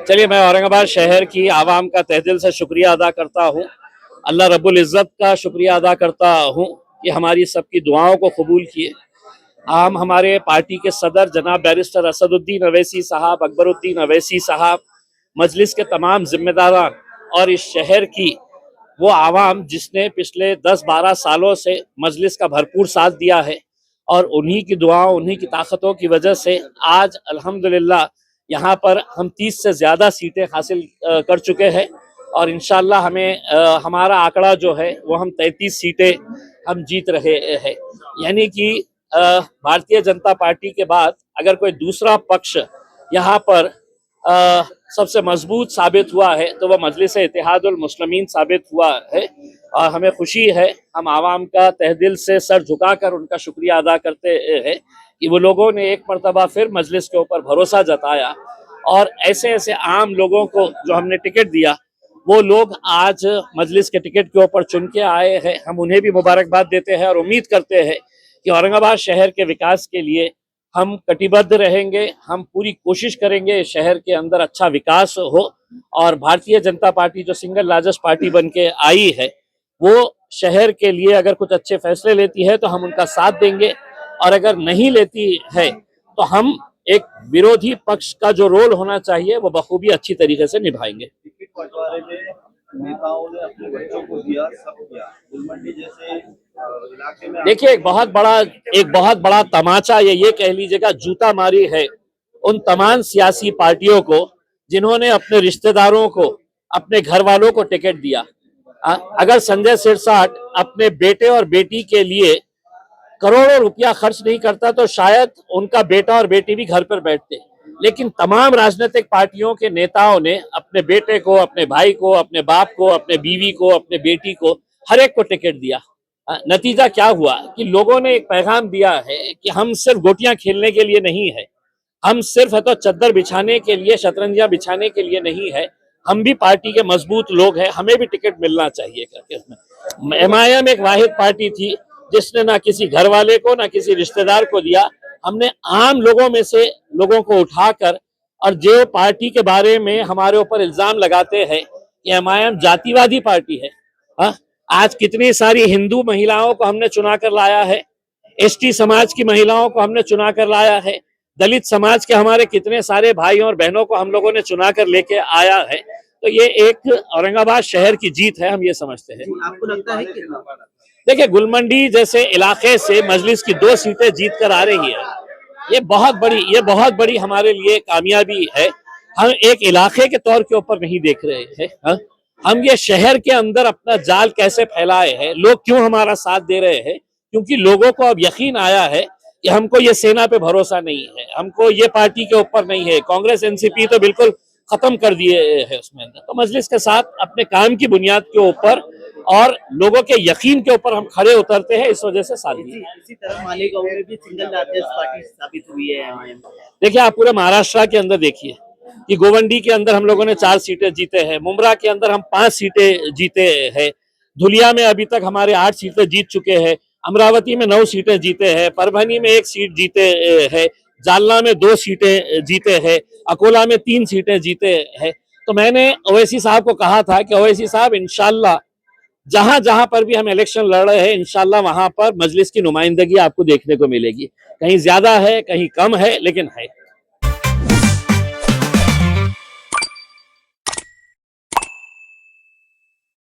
चलिए, मैं औरंगाबाद शहर की आवाम का तहे दिल से शुक्रिया अदा करता हूँ। अल्लाह रब्बुल इज़्ज़त का शुक्रिया अदा करता हूँ कि हमारी सबकी दुआओं को कबूल किए। हमारे पार्टी के सदर जनाब बैरिस्टर असदुद्दीन अवैसी साहब, अकबरुद्दीन अवैसी साहब, मजलिस के तमाम जिम्मेदारान और इस शहर की वो आवाम जिसने पिछले 10-12 सालों से मजलिस का भरपूर साथ दिया है, और उन्हीं की दुआओं, उन्हीं की ताकतों की वजह से आज अल्हम्दुलिल्लाह यहाँ पर हम 30 से ज़्यादा सीटें हासिल कर चुके हैं। और इंशाल्लाह हमारा आंकड़ा जो है वो हम 33 सीटें हम जीत रहे हैं। यानी कि भारतीय जनता पार्टी के बाद अगर कोई दूसरा पक्ष यहाँ पर सबसे मजबूत साबित हुआ है तो वह मजलिस इत्तेहादुल मुस्लिमीन साबित हुआ है। और हमें खुशी है, हम आवाम का तहे दिल से सर झुकाकर उनका शुक्रिया अदा करते हैं कि वो लोगों ने एक मरतबा फिर मजलिस के ऊपर भरोसा जताया, और ऐसे ऐसे आम लोगों को जो हमने टिकट दिया वो लोग आज मजलिस के टिकट के ऊपर चुन के आए हैं। हम उन्हें भी मुबारकबाद देते हैं और उम्मीद करते हैं कि औरंगाबाद शहर के विकास के लिए हम कटिबद्ध रहेंगे। हम पूरी कोशिश करेंगे शहर के अंदर अच्छा विकास हो, और भारतीय जनता पार्टी जो सिंगल लार्जेस्ट पार्टी बन के आई है वो शहर के लिए अगर कुछ अच्छे फैसले लेती है तो हम उनका साथ देंगे, और अगर नहीं लेती है तो हम एक विरोधी पक्ष का जो रोल होना चाहिए वो बखूबी अच्छी तरीके से निभाएंगे। बंटवारे में नेताओं ने अपने बच्चों को दिया, सब किया। गुलमंडी जैसे इलाके में देखिए, एक बहुत बड़ा तमाचा ये कह लीजिएगा जूता मारी है उन तमाम सियासी पार्टियों को जिन्होंने अपने रिश्तेदारों को, अपने घर वालों को टिकट दिया। अगर संजय सिरसाट अपने बेटे और बेटी के लिए करोड़ों रुपया खर्च नहीं करता तो शायद उनका बेटा और बेटी भी घर पर बैठते। लेकिन तमाम राजनीतिक पार्टियों के नेताओं ने अपने बेटे को, अपने भाई को, अपने बाप को, अपने बीवी को, अपने बेटी को, हर एक को टिकट दिया। नतीजा क्या हुआ कि लोगों ने एक पैगाम दिया है कि हम सिर्फ गोटियां खेलने के लिए नहीं है, हम सिर्फ है तो चद्दर बिछाने के लिए, शतरंजियां बिछाने के लिए नहीं है, हम भी पार्टी के मजबूत लोग हैं, हमें भी टिकट मिलना चाहिए करके। उसमें एमआईएम एक वाहिद पार्टी थी जिसने ना किसी घर वाले को ना किसी रिश्तेदार को दिया। हमने आम लोगों में से लोगों को उठाकर, और जो पार्टी के बारे में हमारे ऊपर इल्जाम लगाते हैं कि एमआईएम जातिवादी पार्टी है, हा? आज कितनी सारी हिंदू महिलाओं को हमने चुना कर लाया है, एसटी समाज की महिलाओं को हमने चुना कर लाया है, दलित समाज के हमारे कितने सारे भाइयों और बहनों को हम लोगों ने चुना कर लेके आया है। तो ये एक औरंगाबाद शहर की जीत है, हम ये समझते हैं। आपको लगता है कि देखिए, गुलमंडी जैसे इलाके से मजलिस की 2 सीटें जीत कर आ रही है, ये बहुत बड़ी हमारे लिए कामयाबी है। हम एक इलाके के तौर के ऊपर नहीं देख रहे हैं, हम ये शहर के अंदर अपना जाल कैसे फैलाए हैं, लोग क्यों हमारा साथ दे रहे हैं, क्योंकि लोगों को अब यकीन आया है कि हमको ये सेना पे भरोसा नहीं है, हमको ये पार्टी के ऊपर नहीं है। कांग्रेस एनसीपी तो बिल्कुल खत्म कर दिए है उसमें। तो मजलिस के साथ अपने काम की बुनियाद के ऊपर और लोगों के यकीन के ऊपर हम खड़े उतरते हैं, इस वजह से साथ दिए। इसी तरह मालेगांव में भी सिंगल लार्जेस्ट पार्टी साबित हुई है एमआईएम। देखिए, आप पूरे महाराष्ट्र के अंदर देखिए कि गोवंडी के अंदर हम लोगों ने 4 सीटें जीते हैं, मुमरा के अंदर हम 5 सीटें जीते हैं, धुलिया में अभी तक हमारे 8 सीटें जीत चुके हैं, अमरावती में 9 सीटें जीते हैं, परभनी में 1 सीट जीते हैं, जालना में 2 सीटें जीते हैं, अकोला में 3 सीटें जीते हैं। तो मैंने ओवैसी साहब को कहा था कि ओवैसी साहब, इंशाल्लाह जहां जहां पर भी हम इलेक्शन लड़ रहे हैं, इंशाल्लाह वहां पर मजलिस की नुमाइंदगी आपको देखने को मिलेगी। कहीं ज्यादा है, कहीं कम है, लेकिन है।